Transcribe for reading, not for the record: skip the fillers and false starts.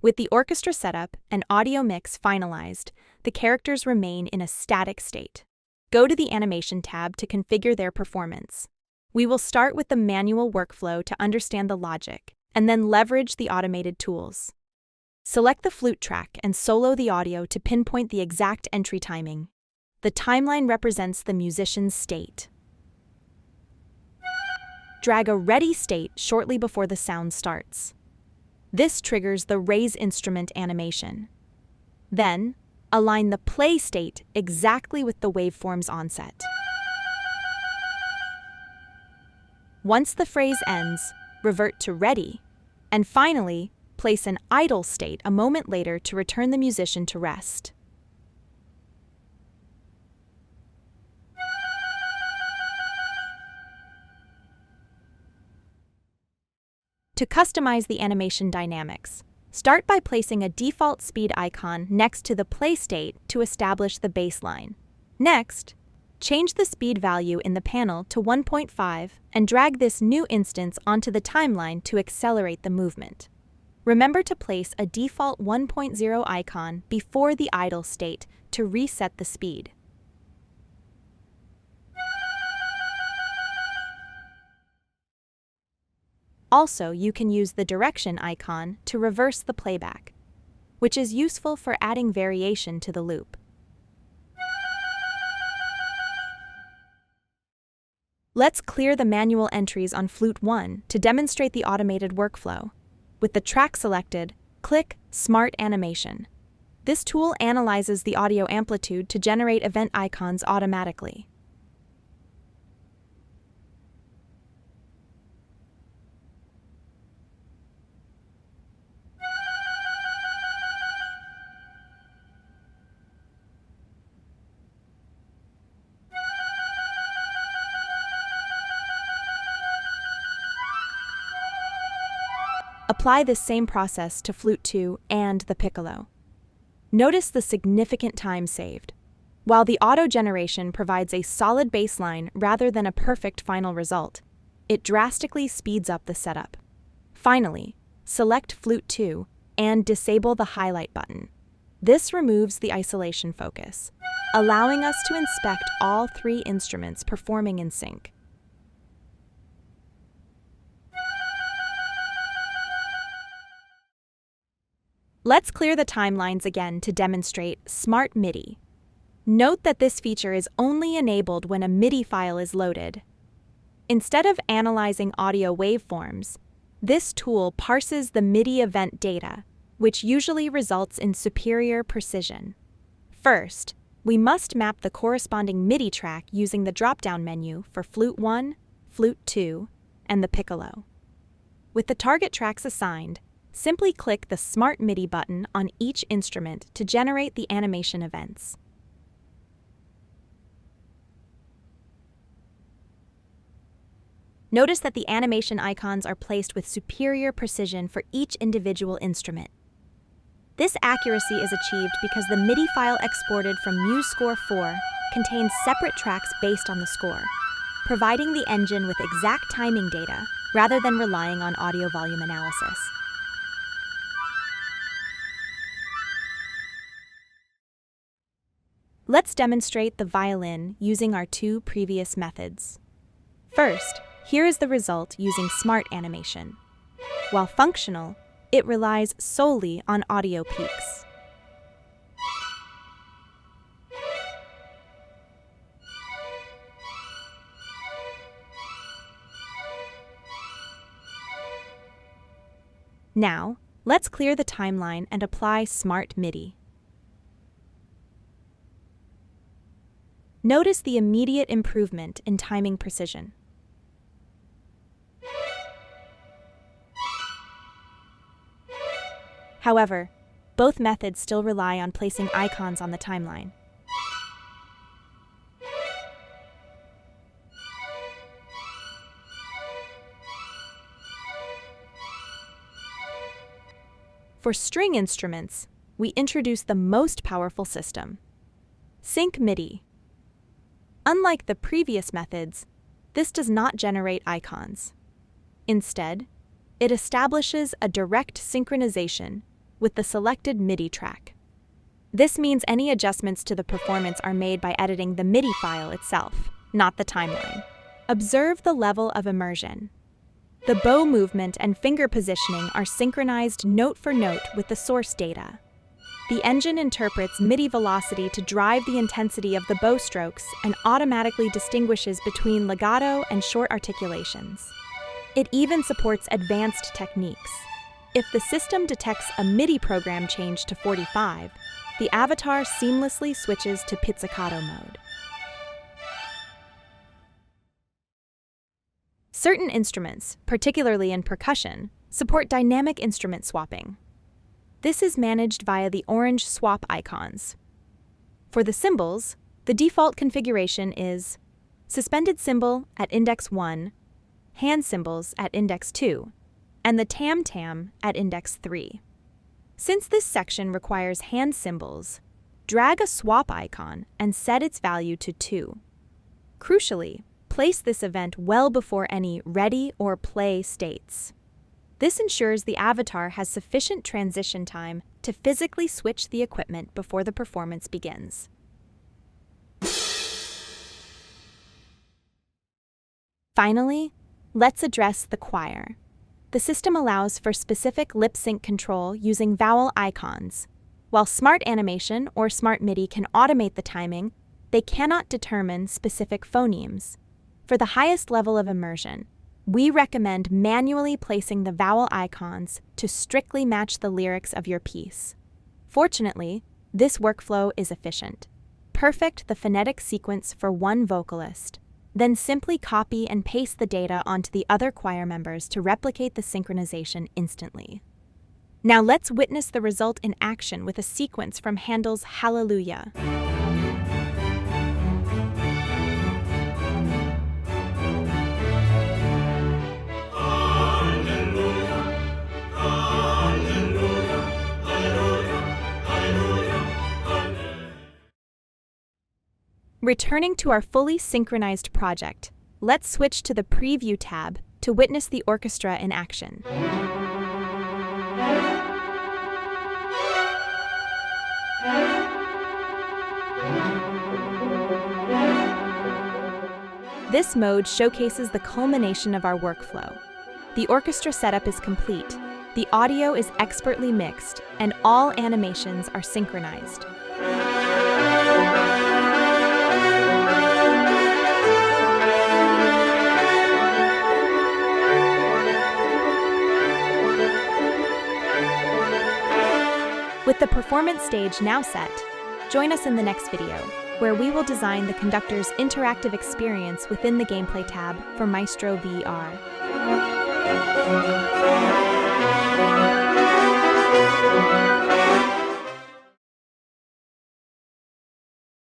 With the orchestra setup and audio mix finalized, the characters remain in a static state. Go to the Animation tab to configure their performance. We will start with the manual workflow to understand the logic, and then leverage the automated tools. Select the flute track and solo the audio to pinpoint the exact entry timing. The timeline represents the musician's state. Drag a ready state shortly before the sound starts. This triggers the raise instrument animation. Then, align the play state exactly with the waveform's onset. Once the phrase ends, revert to ready, and finally, place an idle state a moment later to return the musician to rest. To customize the animation dynamics, start by placing a default speed icon next to the play state to establish the baseline. Next, change the speed value in the panel to 1.5 and drag this new instance onto the timeline to accelerate the movement. Remember to place a default 1.0 icon before the idle state to reset the speed. Also, you can use the direction icon to reverse the playback, which is useful for adding variation to the loop. Let's clear the manual entries on Flute 1 to demonstrate the automated workflow. With the track selected, click Smart Animation. This tool analyzes the audio amplitude to generate event icons automatically. Apply this same process to Flute 2 and the piccolo. Notice the significant time saved. While the auto generation provides a solid baseline rather than a perfect final result, it drastically speeds up the setup. Finally, select Flute 2 and disable the highlight button. This removes the isolation focus, allowing us to inspect all three instruments performing in sync. Let's clear the timelines again to demonstrate Smart MIDI. Note that this feature is only enabled when a MIDI file is loaded. Instead of analyzing audio waveforms, this tool parses the MIDI event data, which usually results in superior precision. First, we must map the corresponding MIDI track using the drop-down menu for Flute 1, Flute 2, and the piccolo. With the target tracks assigned, simply click the Smart MIDI button on each instrument to generate the animation events. Notice that the animation icons are placed with superior precision for each individual instrument. This accuracy is achieved because the MIDI file exported from MuseScore 4 contains separate tracks based on the score, providing the engine with exact timing data rather than relying on audio volume analysis. Let's demonstrate the violin using our two previous methods. First, here is the result using Smart Animation. While functional, it relies solely on audio peaks. Now, let's clear the timeline and apply Smart MIDI. Notice the immediate improvement in timing precision. However, both methods still rely on placing icons on the timeline. For string instruments, we introduce the most powerful system, Sync MIDI. Unlike the previous methods, this does not generate icons. Instead, it establishes a direct synchronization with the selected MIDI track. This means any adjustments to the performance are made by editing the MIDI file itself, not the timeline. Observe the level of immersion. The bow movement and finger positioning are synchronized note for note with the source data. The engine interprets MIDI velocity to drive the intensity of the bow strokes and automatically distinguishes between legato and short articulations. It even supports advanced techniques. If the system detects a MIDI program change to 45, the avatar seamlessly switches to pizzicato mode. Certain instruments, particularly in percussion, support dynamic instrument swapping. This is managed via the orange swap icons. For the cymbals, the default configuration is suspended cymbal at index 1, hand cymbals at index 2, and the tam-tam at index 3. Since this section requires hand cymbals, drag a swap icon and set its value to 2. Crucially, place this event well before any ready or play states. This ensures the avatar has sufficient transition time to physically switch the equipment before the performance begins. Finally, let's address the choir. The system allows for specific lip sync control using vowel icons. While Smart Animation or Smart MIDI can automate the timing, they cannot determine specific phonemes. For the highest level of immersion, we recommend manually placing the vowel icons to strictly match the lyrics of your piece. Fortunately, this workflow is efficient. Perfect the phonetic sequence for one vocalist, then simply copy and paste the data onto the other choir members to replicate the synchronization instantly. Now let's witness the result in action with a sequence from Handel's Hallelujah. Returning to our fully synchronized project, let's switch to the Preview tab to witness the orchestra in action. This mode showcases the culmination of our workflow. The orchestra setup is complete, the audio is expertly mixed, and all animations are synchronized. With the performance stage now set, join us in the next video, where we will design the conductor's interactive experience within the Gameplay tab for Maestro VR.